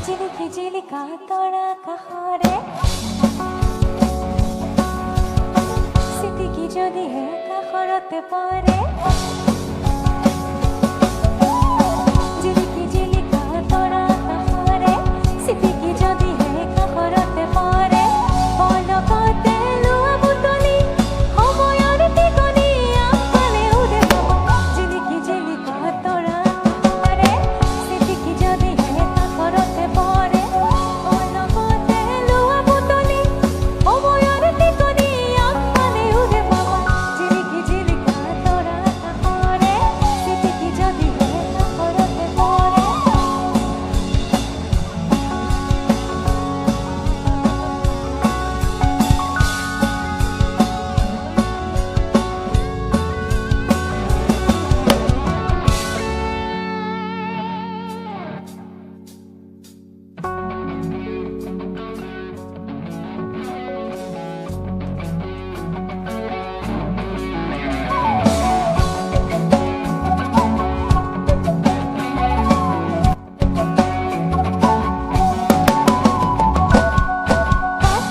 জিলিকি জিলিকা তৰা কাষৰে চিটিকি যদিহে কাষৰতে পৰে জিলিকি জিলিকা তৰা কাষৰে চিটিকি যদিহে কাষৰতে পৰে পলকতে লোৱা বুটলি সময়ৰ টিকনি আগফালে উৰে পাব জিলিকি জিলিকা তৰা কাষৰে চিটিকি যদিহে কাষৰতে পৰে পলকতে লোৱা বুটলি সময়ৰ টিকনি আগফালে উৰে পাব জিলিকি জিলিকা তৰা কাষৰে চিটিকি যদিহে কাষৰতে পৰে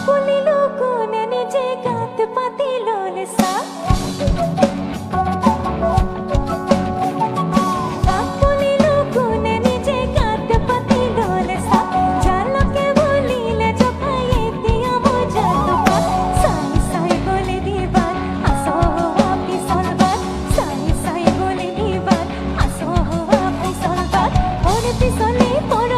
পুলিলো কোনে নিজে গাত পাতি ললে সা পুলিলো কোনে নিজে গাত পাতি ললে সা জালকে বলিলে জখায়ে দিয়া মজাতো সাই সাই বলে দিবার আসো আপনি সলবার সাই সাই বলে দিবার আসো আপনি সলবার ওরে পিছলে পড়